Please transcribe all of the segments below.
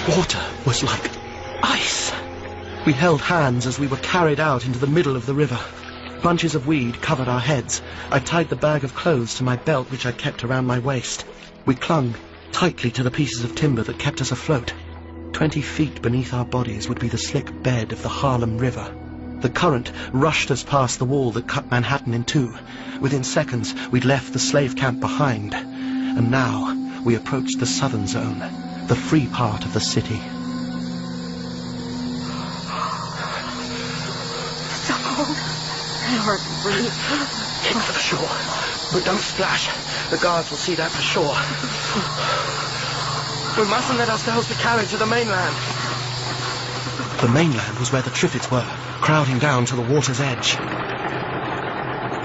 water was like ice. We held hands as we were carried out into the middle of the river. Bunches of weed covered our heads. I tied the bag of clothes to my belt, which I kept around my waist. We clung tightly to the pieces of timber that kept us afloat. 20 feet beneath our bodies would be the slick bed of the Harlem River. The current rushed us past the wall that cut Manhattan in two. Within seconds, we'd left the slave camp behind. And now we approached the southern zone, the free part of the city. So cold. I hard to breathe. Head for the shore, but don't splash. The guards will see that for sure. We mustn't let ourselves be carried to the mainland. The mainland was where the Triffids were, crowding down to the water's edge.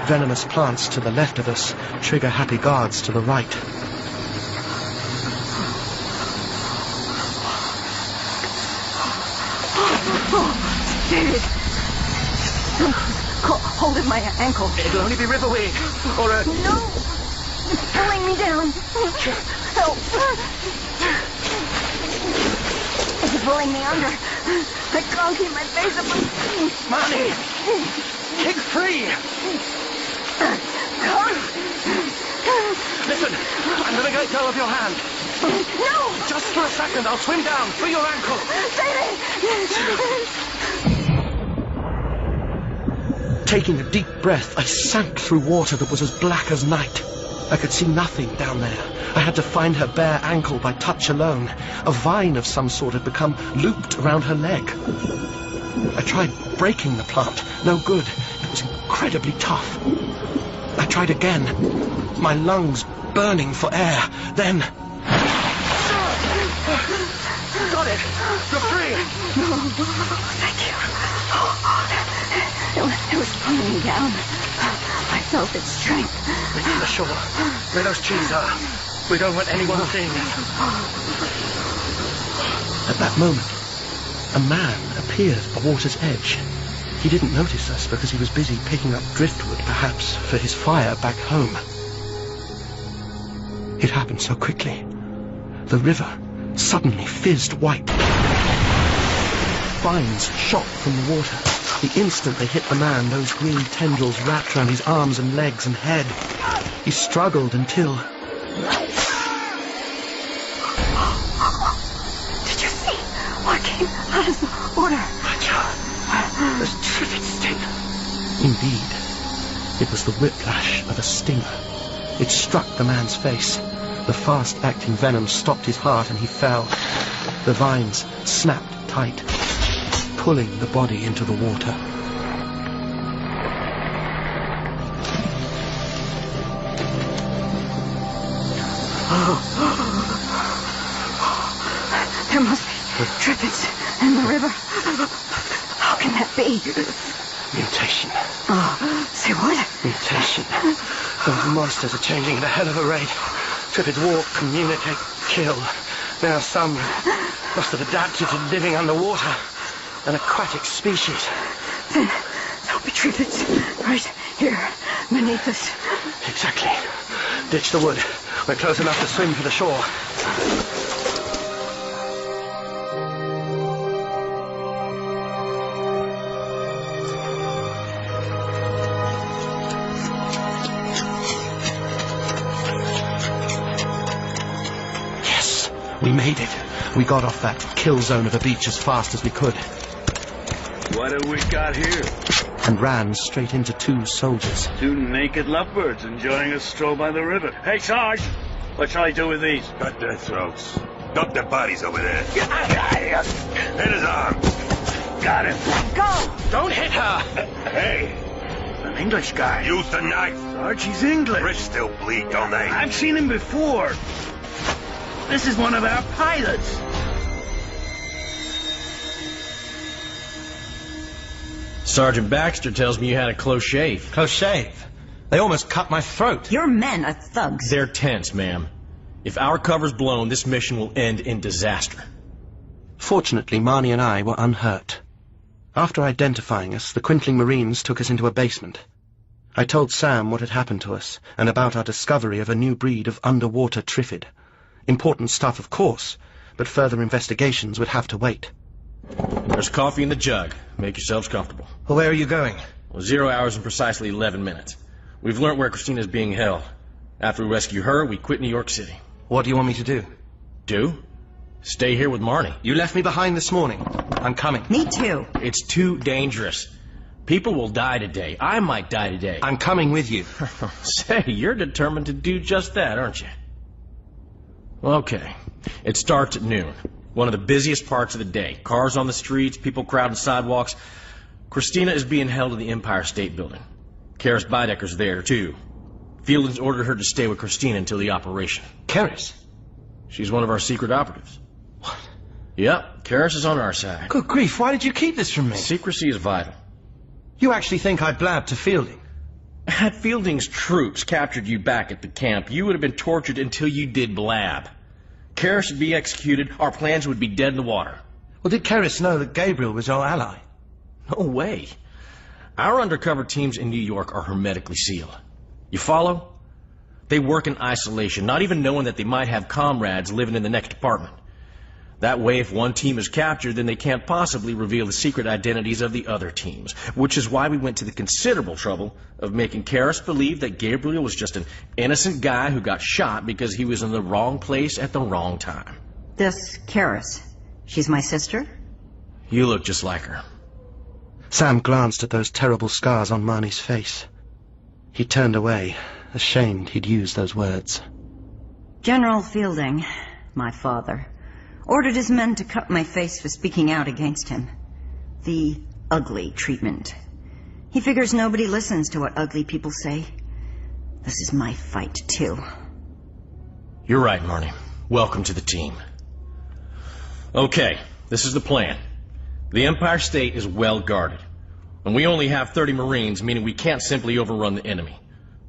Venomous plants to the left of us, trigger-happy guards to the right. David! Hold at my ankle. It'll only be riverweed, or a... No! It's pulling me down. Help! It's pulling me under. I can't keep my face up. Marnie! Kick free! Listen, I'm going to let go of your hand. No! Just for a second, I'll swim down through your ankle. Taking a deep breath, I sank through water that was as black as night. I could see nothing down there. I had to find her bare ankle by touch alone. A vine of some sort had become looped around her leg. I tried breaking the plant. No good. It was incredibly tough. I tried again, my lungs burning for air. Then... Got it! You're free! Thank you. It was pulling me down. I felt its strength. We're to the shore, where those trees are. We don't want anyone seeing us. At that moment, a man appeared at the water's edge. He didn't notice us because he was busy picking up driftwood, perhaps, for his fire back home. It happened so quickly. The river suddenly fizzed white. Vines shot from the water. The instant they hit the man, those green tendrils wrapped around his arms and legs and head. He struggled until... Did you see what came out of the water? There's Triffids still. Indeed. It was the whiplash of a stinger. It struck the man's face. The fast-acting venom stopped his heart and he fell. The vines snapped tight, pulling the body into the water. There must be Triffids in the river. How can that be? Mutation. Say what? Mutation. Those monsters are changing at a hell of a rate. Triffids walk, communicate, kill. Now some must have adapted to living underwater. An aquatic species. Then there'll be Triffids right here beneath us. Exactly. Ditch the wood. We're close enough to swim for the shore. Yes, we made it. We got off that kill zone of a beach as fast as we could. What have we got here? And ran straight into two soldiers. Two naked lovebirds enjoying a stroll by the river. Hey, Sarge! What shall I do with these? Cut their throats. Dump their bodies over there. Hit his arm. Got him. Go! Don't hit her! Hey, an English guy. Use the knife. Sarge, he's English. Wrists still bleed, don't they? I've seen him before. This is one of our pilots. Sergeant Baxter tells me you had a close shave. Close shave? They almost cut my throat. Your men are thugs. They're tense, ma'am. If our cover's blown, this mission will end in disaster. Fortunately, Marnie and I were unhurt. After identifying us, the Quintling Marines took us into a basement. I told Sam what had happened to us, and about our discovery of a new breed of underwater Triffid. Important stuff, of course, but further investigations would have to wait. There's coffee in the jug. Make yourselves comfortable. Well, where are you going? Well, 0 hours and precisely 11 minutes. We've learned where Christina's being held. After we rescue her, we quit New York City. What do you want me to do? Do? Stay here with Marnie. You left me behind this morning. I'm coming. Me too. It's too dangerous. People will die today. I might die today. I'm coming with you. Say, you're determined to do just that, aren't you? Okay. It starts at noon. One of the busiest parts of the day. Cars on the streets, people crowding sidewalks. Christina is being held in the Empire State Building. Cerys Bydecker's there, too. Fielding's ordered her to stay with Christina until the operation. Cerys? She's one of our secret operatives. What? Yep, Cerys is on our side. Good grief, why did you keep this from me? Secrecy is vital. You actually think I blabbed to Fielding? Had Fielding's troops captured you back at the camp, you would have been tortured until you did blab. Cerys would be executed, our plans would be dead in the water. Well, did Cerys know that Gabriel was your ally? No way. Our undercover teams in New York are hermetically sealed. You follow? They work in isolation, not even knowing that they might have comrades living in the next apartment. That way, if one team is captured, then they can't possibly reveal the secret identities of the other teams, which is why we went to the considerable trouble of making Cerys believe that Gabriel was just an innocent guy who got shot because he was in the wrong place at the wrong time. This Cerys, she's my sister? You look just like her. Sam glanced at those terrible scars on Marnie's face. He turned away, ashamed he'd used those words. General Fielding, my father, ordered his men to cut my face for speaking out against him. The ugly treatment. He figures nobody listens to what ugly people say. This is my fight, too. You're right, Marnie. Welcome to the team. Okay, this is the plan. The Empire State is well guarded, and we only have 30 Marines, meaning we can't simply overrun the enemy.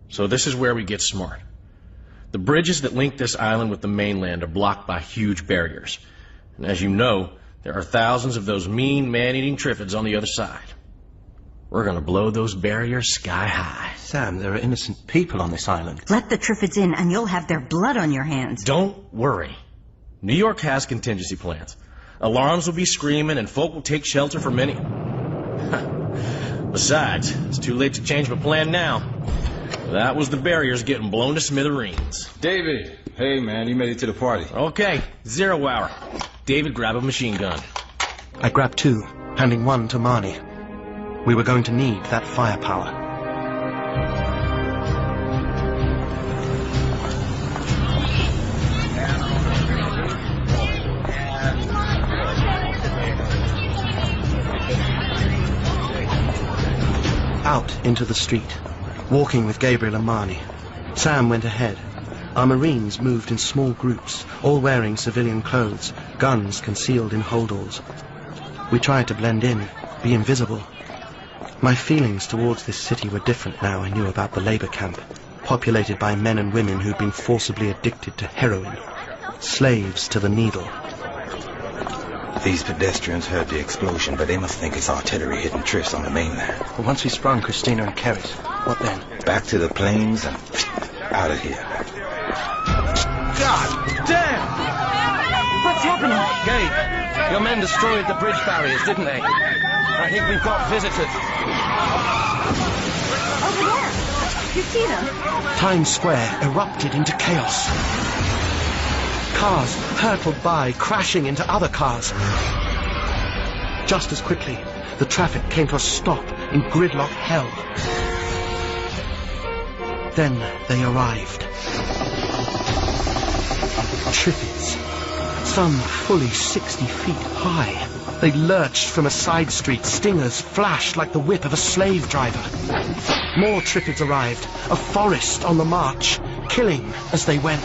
So this is where we get smart. The bridges that link this island with the mainland are blocked by huge barriers. And as you know, there are thousands of those mean, man-eating Triffids on the other side. We're gonna blow those barriers sky high. Sam, there are innocent people on this island. Let the Triffids in and you'll have their blood on your hands. Don't worry. New York has contingency plans. Alarms will be screaming and folk will take shelter for many. Besides, it's too late to change my plan now. That was the barriers getting blown to smithereens. David! Hey, man, you made it to the party. Okay, 0 hour. David, grab a machine gun. I grabbed two, handing one to Marnie. We were going to need that firepower. Out into the street, walking with Gabriel and Marnie. Sam went ahead. Our Marines moved in small groups, all wearing civilian clothes, guns concealed in holdalls. We tried to blend in, be invisible. My feelings towards this city were different now I knew about the labor camp, populated by men and women who'd been forcibly addicted to heroin, slaves to the needle. These pedestrians heard the explosion, but they must think it's artillery hitting Triffs on the mainland. But once we sprung Christina and Cerys, what then? Back to the plains and out of here. God damn! What's happening? Gabe, your men destroyed the bridge barriers, didn't they? I think we've got visitors. Over there. You see them? Times Square erupted into chaos. Cars hurtled by, crashing into other cars. Just as quickly, the traffic came to a stop in gridlock hell. Then they arrived. Triffids. Some fully 60 feet high. They lurched from a side street. Stingers flashed like the whip of a slave driver. More Triffids arrived, a forest on the march, killing as they went.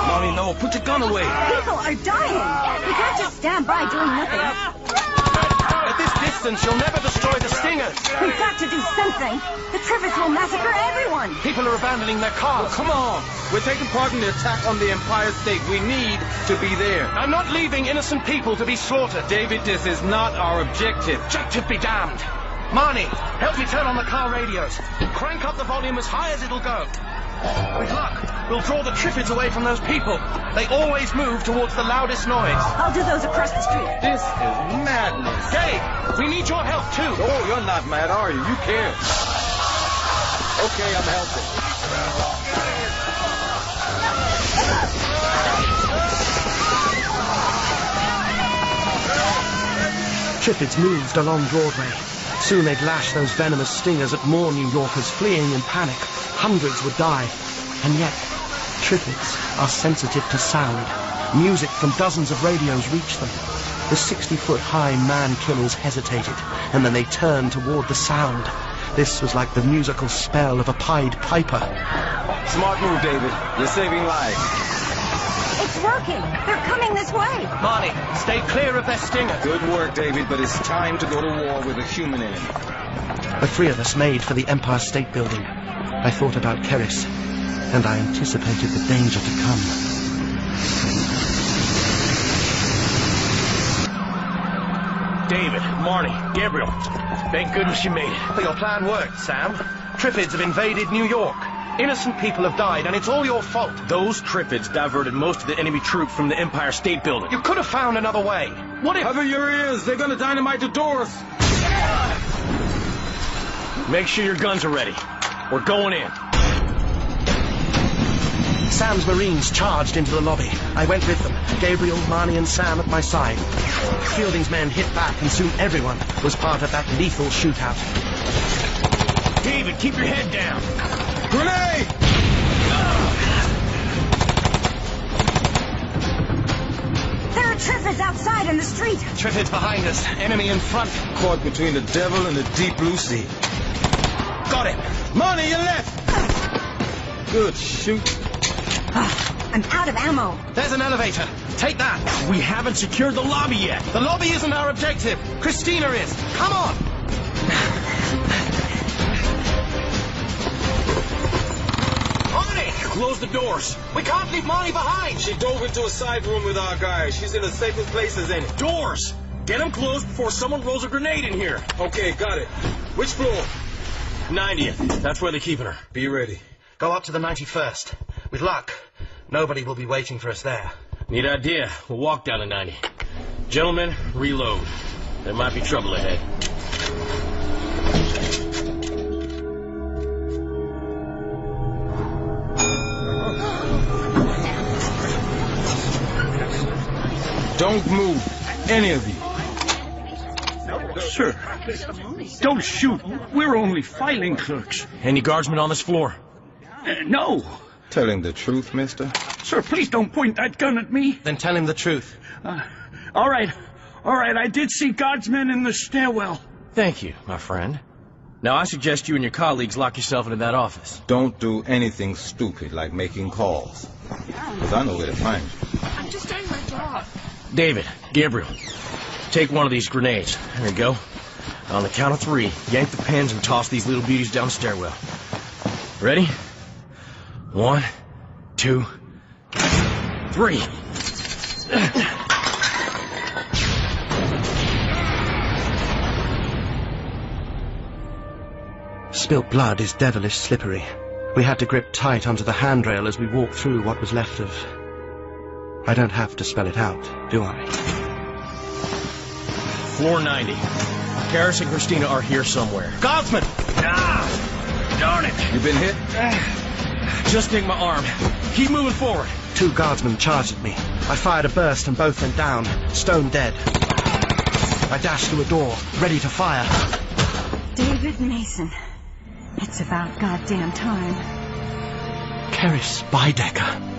Marnie, no, put your gun away. People are dying. We can't just stand by doing nothing. At this distance, you'll never destroy the Stingers. We've got to do something. The Triffids will massacre everyone. People are abandoning their cars. Come on! We're taking part in the attack on the Empire State. We need to be there. I'm not leaving innocent people to be slaughtered. David, this is not our objective. Objective be damned. Marnie, help me turn on the car radios. Crank up the volume as high as it'll go. With luck, we'll draw the Triffids away from those people. They always move towards the loudest noise. I'll do those across the street. This is madness. Gabe, we need your help, too. Oh, you're not mad, are you? You care. Okay, I'm helping. Triffids moved along Broadway. Soon they'd lash those venomous stingers at more New Yorkers fleeing in panic. Hundreds would die. And yet, Triffids are sensitive to sound. Music from dozens of radios reached them. The 60-foot-high man-killers hesitated, and then they turned toward the sound. This was like the musical spell of a Pied Piper. Smart move, David. You're saving lives. It's working. They're coming this way. Marnie, stay clear of their stingers. Good work, David, but it's time to go to war with a human enemy. The three of us made for the Empire State Building. I thought about Cerys, and I anticipated the danger to come. David, Marnie, Gabriel. Thank goodness you made it. But your plan worked, Sam. Triffids have invaded New York. Innocent people have died, and it's all your fault. Those Triffids diverted most of the enemy troops from the Empire State Building. You could have found another way. What if... Cover your ears. They're gonna dynamite the doors. Make sure your guns are ready. We're going in. Sam's Marines charged into the lobby. I went with them, Gabriel, Marnie, and Sam at my side. Fielding's men hit back, and soon everyone was part of that lethal shootout. David, keep your head down. Grenade! There are Triffids outside in the street. Triffids behind us, enemy in front. Caught between the devil and the deep blue sea. Got him. Marnie, you left! Good shoot. I'm out of ammo. There's an elevator. Take that. We haven't secured the lobby yet. The lobby isn't our objective. Christina is. Come on. Marnie! Close the doors. We can't leave Marnie behind. She dove into a side room with our guys. She's in the safest place as any. Doors! Get them closed before someone rolls a grenade in here. Okay, got it. Which floor? 90th. That's where they're keeping her. Be ready. Go up to the 91st. With luck, nobody will be waiting for us there. Neat idea. We'll walk down to 90. Gentlemen, reload. There might be trouble ahead. Don't move, any of you. Sir, don't shoot. We're only filing clerks. Any guardsmen on this floor? No. Telling the truth, mister? Sir, please don't point that gun at me. Then tell him the truth. All right. I did see guardsmen in the stairwell. Thank you, my friend. Now, I suggest you and your colleagues lock yourself into that office. Don't do anything stupid like making calls. Because I know where to find you. I'm just doing my job. David, Gabriel, take one of these grenades. There you go. On the count of 3, yank the pins and toss these little beauties down the stairwell. Ready? 1, 2, 3. Spilt blood is devilish slippery. We had to grip tight onto the handrail as we walked through what was left of... I don't have to spell it out, do I? Floor 90. Cerys and Christina are here somewhere. Guardsmen! Ah! Darn it! You been hit? Just take my arm. Keep moving forward. 2 guardsmen charged at me. I fired a burst and both went down, stone dead. I dashed through a door, ready to fire. David Masen. It's about goddamn time. Cerys Baedeker.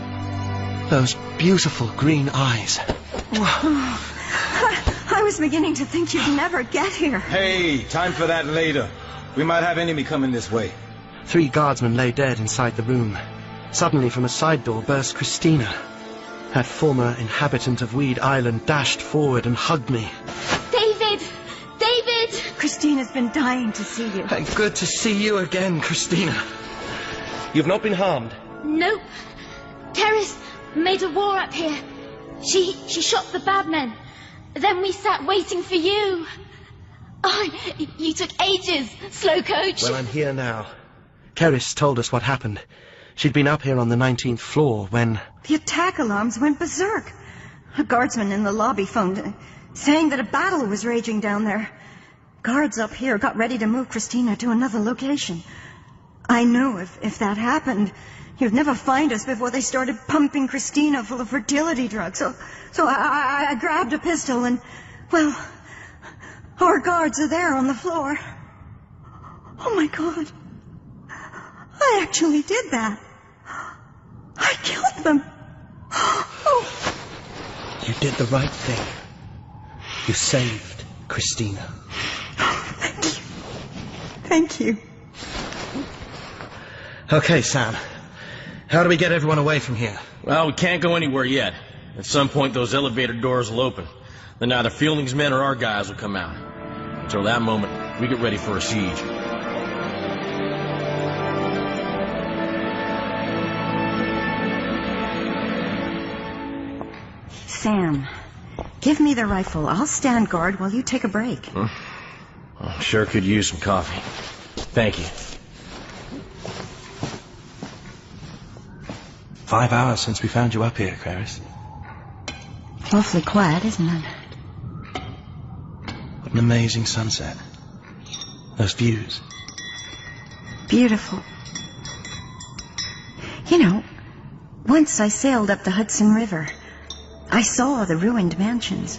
Those beautiful green eyes. I was beginning to think you'd never get here. Hey, time for that later. We might have enemy coming this way. 3 guardsmen lay dead inside the room. Suddenly from a side door burst Christina. That former inhabitant of Weed Island dashed forward and hugged me. David! David! Christina's been dying to see you. Good to see you again, Christina. You've not been harmed? Nope. Cerys made a war up here. She shot the bad men. Then we sat waiting for you. Oh, you took ages, slow coach. Well, I'm here now. Cerys told us what happened. She'd been up here on the 19th floor when... The attack alarms went berserk. A guardsman in the lobby phoned, saying that a battle was raging down there. Guards up here got ready to move Christina to another location. I knew if that happened, you'd never find us before they started pumping Christina full of fertility drugs. So I grabbed a pistol and, well, our guards are there on the floor. Oh, my God. I actually did that. I killed them. Oh. You did the right thing. You saved Christina. Thank you. Thank you. Okay, Sam. How do we get everyone away from here? Well, we can't go anywhere yet. At some point, those elevator doors will open. Then either Fielding's men or our guys will come out. Until that moment, we get ready for a siege. Sam, give me the rifle. I'll stand guard while you take a break. I sure could use some coffee. Thank you. 5 hours since we found you up here, Cerys. Awfully quiet, isn't it? What an amazing sunset. Those views. Beautiful. You know, once I sailed up the Hudson River. I saw the ruined mansions.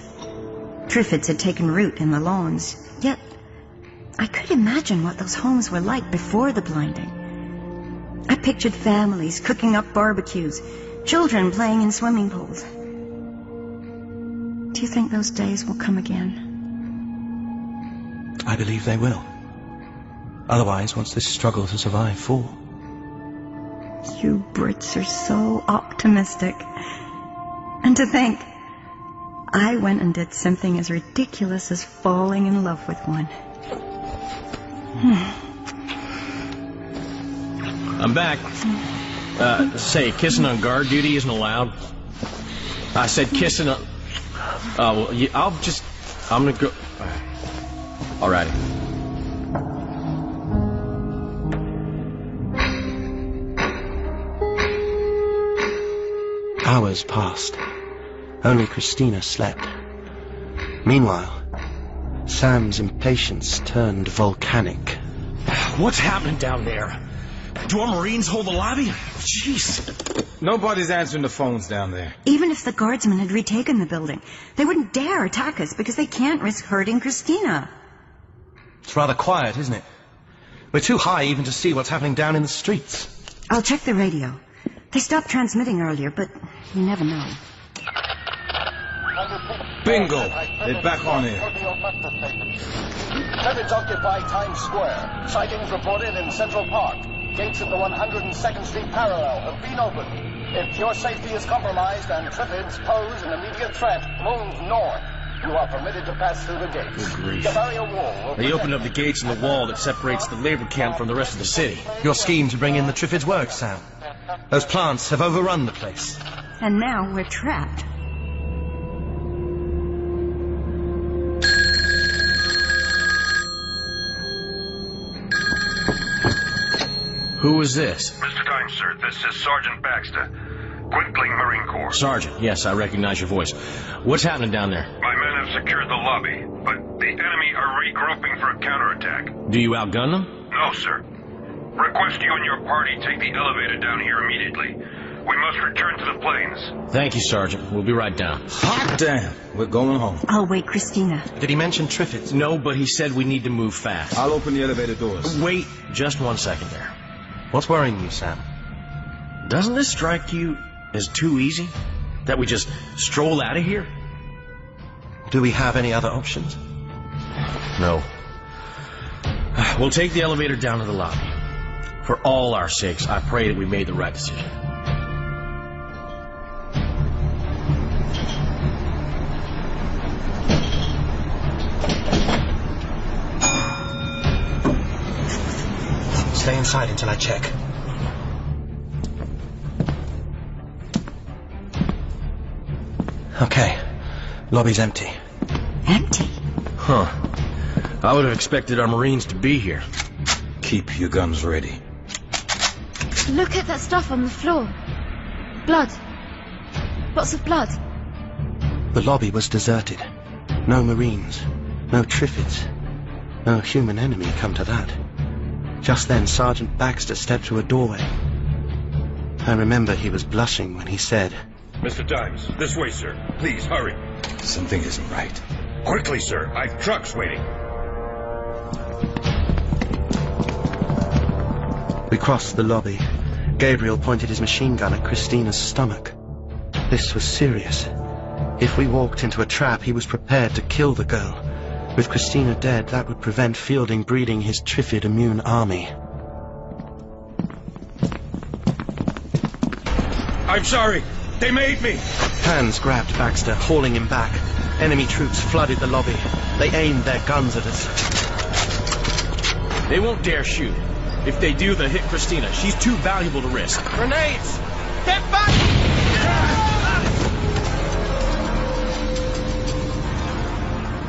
Triffids had taken root in the lawns, yet I could imagine what those homes were like before the blinding. I pictured families cooking up barbecues, children playing in swimming pools. Do you think those days will come again? I believe they will. Otherwise, what's this struggle to survive for? You Brits are so optimistic. And to think, I went and did something as ridiculous as falling in love with one. I'm back. Say, kissing on guard duty isn't allowed. I said kissing on... well, I'm gonna go... Alrighty. Hours passed. Only Christina slept. Meanwhile, Sam's impatience turned volcanic. What's happening down there? Do our Marines hold the lobby? Jeez. Nobody's answering the phones down there. Even if the guardsmen had retaken the building, they wouldn't dare attack us because they can't risk hurting Christina. It's rather quiet, isn't it? We're too high even to see what's happening down in the streets. I'll check the radio. They stopped transmitting earlier, but you never know. Bingo! They're back on here. Triffids occupy Times Square. Sightings reported in Central Park. Gates of the 102nd Street parallel have been opened. If your safety is compromised and Triffids pose an immediate threat, move north. You are permitted to pass through the gates. Good grief. The barrier wall will They opened up the gates in the wall that separates the labor camp from the rest of the city. Your scheme to bring in the Triffids worked, Sam. Those plants have overrun the place. And now we're trapped. Who is this? Mr. Dynes, sir, this is Sergeant Baxter, Quinkling Marine Corps. Sergeant, yes, I recognize your voice. What's happening down there? My men have secured the lobby, but the enemy are regrouping for a counterattack. Do you outgun them? No, sir. Request you and your party take the elevator down here immediately. We must return to the plains. Thank you, Sergeant. We'll be right down. Hot damn. We're going home. I'll wait, Christina. Did he mention Triffids? No, but he said we need to move fast. I'll open the elevator doors. Wait just 1 second there. What's worrying you, Sam? Doesn't this strike you as too easy? That we just stroll out of here? Do we have any other options? No. We'll take the elevator down to the lobby. For all our sakes, I pray that we made the right decision. Stay inside until I check. Okay. Lobby's empty. Empty? Huh. I would have expected our Marines to be here. Keep your guns ready. Look at that stuff on the floor. Blood. Lots of blood. The lobby was deserted. No Marines, no Triffids, no human enemy come to that. Just then Sergeant Baxter stepped through a doorway. I remember he was blushing when he said, Mr. Dynes, this way, sir. Please, hurry. Something isn't right. Quickly, sir. I've trucks waiting. We crossed the lobby. Gabriel pointed his machine gun at Christina's stomach. This was serious. If we walked into a trap, he was prepared to kill the girl. With Christina dead, that would prevent Fielding breeding his Triffid immune army. I'm sorry. They made me. Hands grabbed Baxter, hauling him back. Enemy troops flooded the lobby. They aimed their guns at us. They won't dare shoot. If they do, they'll hit Christina. She's too valuable to risk. Grenades! Get back!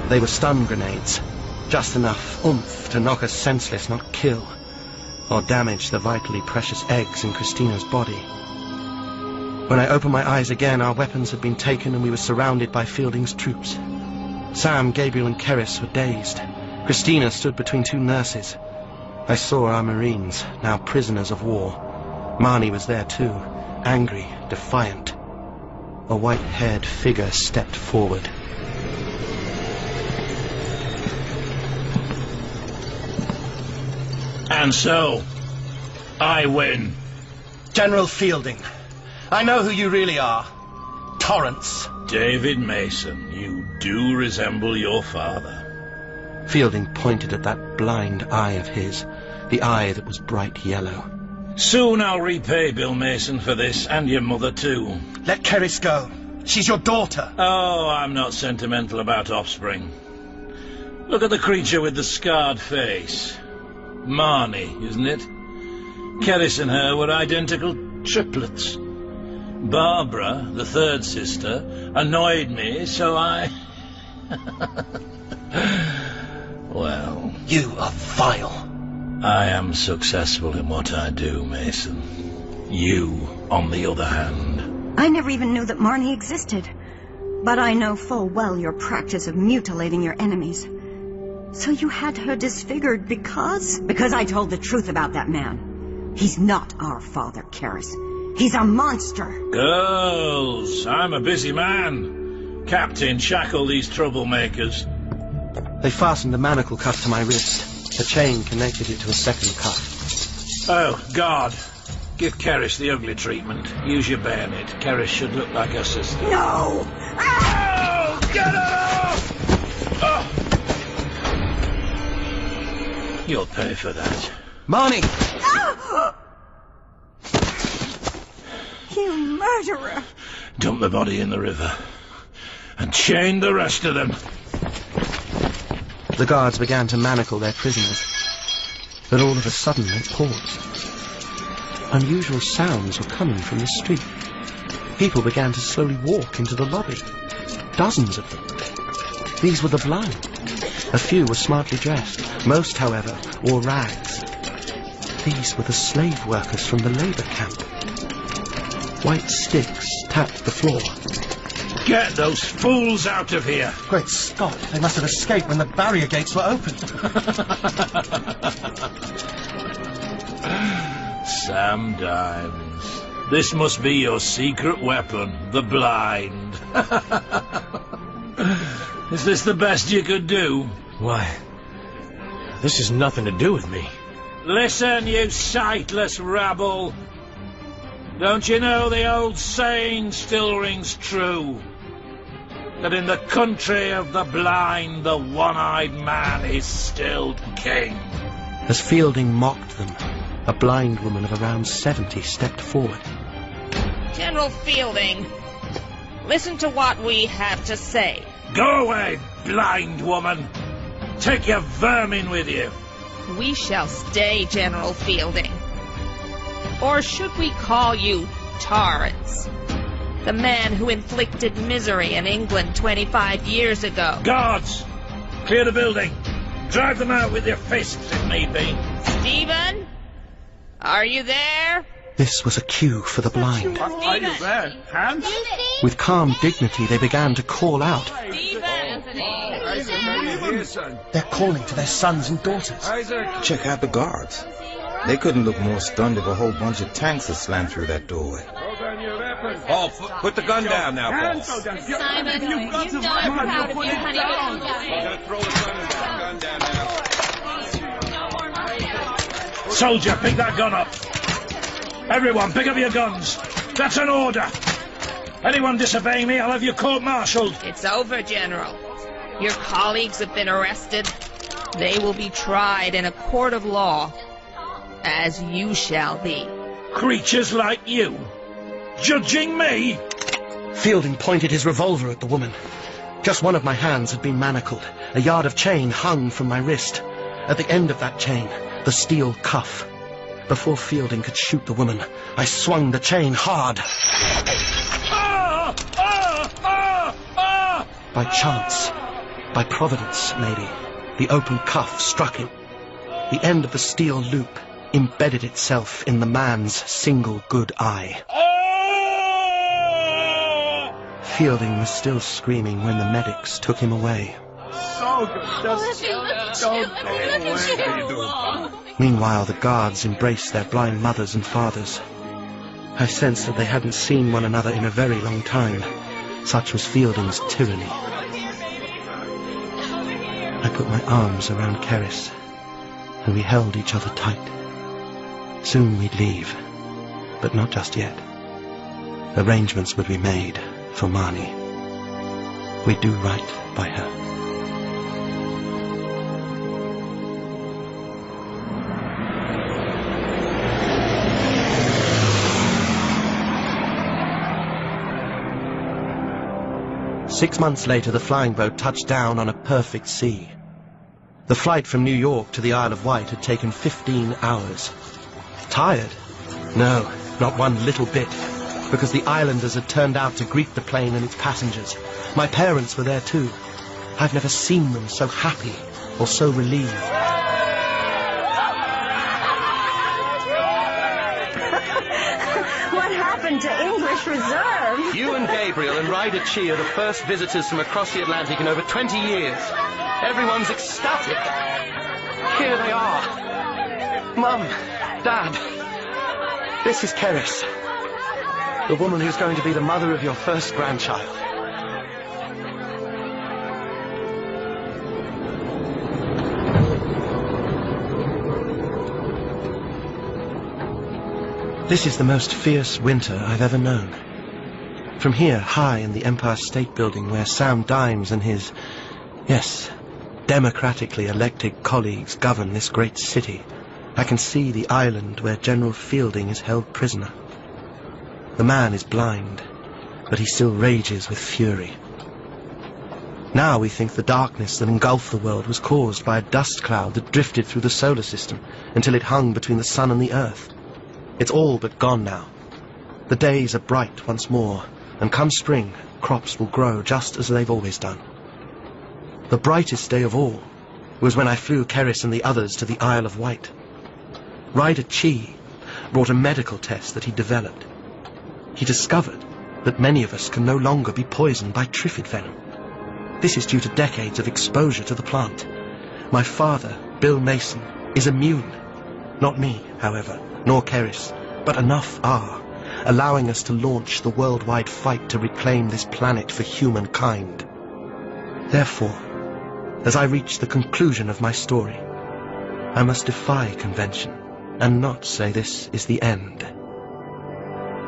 They were stun grenades. Just enough oomph to knock us senseless, not kill. Or damage the vitally precious eggs in Christina's body. When I opened my eyes again, our weapons had been taken and we were surrounded by Fielding's troops. Sam, Gabriel and Cerys were dazed. Christina stood between two nurses. I saw our Marines, now prisoners of war. Marnie was there too, angry, defiant. A white-haired figure stepped forward. And so, I win. General Fielding, I know who you really are. Torrance. David Masen, you do resemble your father. Fielding pointed at that blind eye of his, the eye that was bright yellow. Soon I'll repay Bill Masen for this, and your mother too. Let Cerys go. She's your daughter. Oh, I'm not sentimental about offspring. Look at the creature with the scarred face. Marnie, isn't it? Cerys and her were identical triplets. Barbara, the third sister, annoyed me, so I... Well... You are vile. I am successful in what I do, Mason. You, on the other hand... I never even knew that Marnie existed. But I know full well your practice of mutilating your enemies. So you had her disfigured because? Because I told the truth about that man. He's not our father, Cerys. He's a monster. Girls, I'm a busy man. Captain, shackle these troublemakers. They fastened a manacle cuff to my wrist. A chain connected it to a second cuff. Oh, God. Give Cerys the ugly treatment. Use your bayonet. Cerys should look like her sister. No! Oh, get her off! Oh. You'll pay for that. Marnie! You murderer! Dump the body in the river. And chain the rest of them. The guards began to manacle their prisoners. But all of a sudden they paused. Unusual sounds were coming from the street. People began to slowly walk into the lobby. Dozens of them. These were the blind. A few were smartly dressed. Most, however, wore rags. These were the slave workers from the labor camp. White sticks tapped the floor. Get those fools out of here! Great Scott, they must have escaped when the barrier gates were opened. Sam Dynes. This must be your secret weapon, the blind. Is this the best you could do? Why, this has nothing to do with me. Listen, you sightless rabble. Don't you know the old saying still rings true? That in the country of the blind, the one-eyed man is still king. As Fielding mocked them, a blind woman of around 70 stepped forward. General Fielding, listen to what we have to say. Go away, blind woman. Take your vermin with you. We shall stay, General Fielding. Or should we call you Torrance? The man who inflicted misery in England 25 years ago. Guards! Clear the building. Drive them out with your fists if need be. Stephen? Are you there? This was a cue for the blind. Are you there? Hands? With calm dignity, they began to call out. They're calling to their sons and daughters. Check out the guards. They couldn't look more stunned if a whole bunch of tanks had slammed through that doorway. Paul, put the gun down now, Paul. Simon, you know I'm proud of you, honey. Throw the gun down now. Soldier, pick that gun up. Everyone, pick up your guns. That's an order. Anyone disobeying me, I'll have you court-martialed. It's over, General. Your colleagues have been arrested. They will be tried in a court of law, as you shall be. Creatures like you, judging me? Fielding pointed his revolver at the woman. Just one of my hands had been manacled. A yard of chain hung from my wrist. At the end of that chain, the steel cuff. Before Fielding could shoot the woman, I swung the chain hard. By chance, by providence, maybe, the open cuff struck him. The end of the steel loop embedded itself in the man's single good eye. Fielding was still screaming when the medics took him away. Meanwhile, the guards embraced their blind mothers and fathers. I sensed that they hadn't seen one another in a very long time. Such was Fielding's tyranny. I put my arms around Cerys, and we held each other tight. Soon we'd leave, but not just yet. Arrangements would be made for Marnie. We'd do right by her. Six months later, the flying boat touched down on a perfect sea. The flight from New York to the Isle of Wight had taken 15 hours. Tired? No, not one little bit, because the islanders had turned out to greet the plane and its passengers. My parents were there too. I've never seen them so happy or so relieved. What happened to English Reserve? You and Gabriel and Ryder Chi are the first visitors from across the Atlantic in over 20 years. Everyone's ecstatic. Here they are. Mum, Dad, this is Cerys, the woman who's going to be the mother of your first grandchild. This is the most fierce winter I've ever known. From here, high in the Empire State Building, where Sam Dynes and his, yes, democratically elected colleagues govern this great city, I can see the island where General Fielding is held prisoner. The man is blind, but he still rages with fury. Now we think the darkness that engulfed the world was caused by a dust cloud that drifted through the solar system until it hung between the sun and the earth. It's all but gone now. The days are bright once more, and come spring, crops will grow just as they've always done. The brightest day of all was when I flew Cerys and the others to the Isle of Wight. Ryder Chi brought a medical test that he developed. He discovered that many of us can no longer be poisoned by Triffid venom. This is due to decades of exposure to the plant. My father, Bill Masen, is immune. Not me, however, nor Cerys, but enough are, allowing us to launch the worldwide fight to reclaim this planet for humankind. Therefore, as I reach the conclusion of my story, I must defy convention and not say this is the end.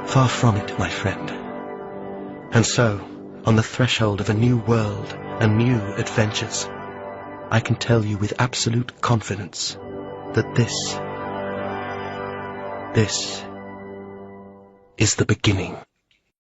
Far from it, my friend. And so, on the threshold of a new world and new adventures, I can tell you with absolute confidence that this is the beginning.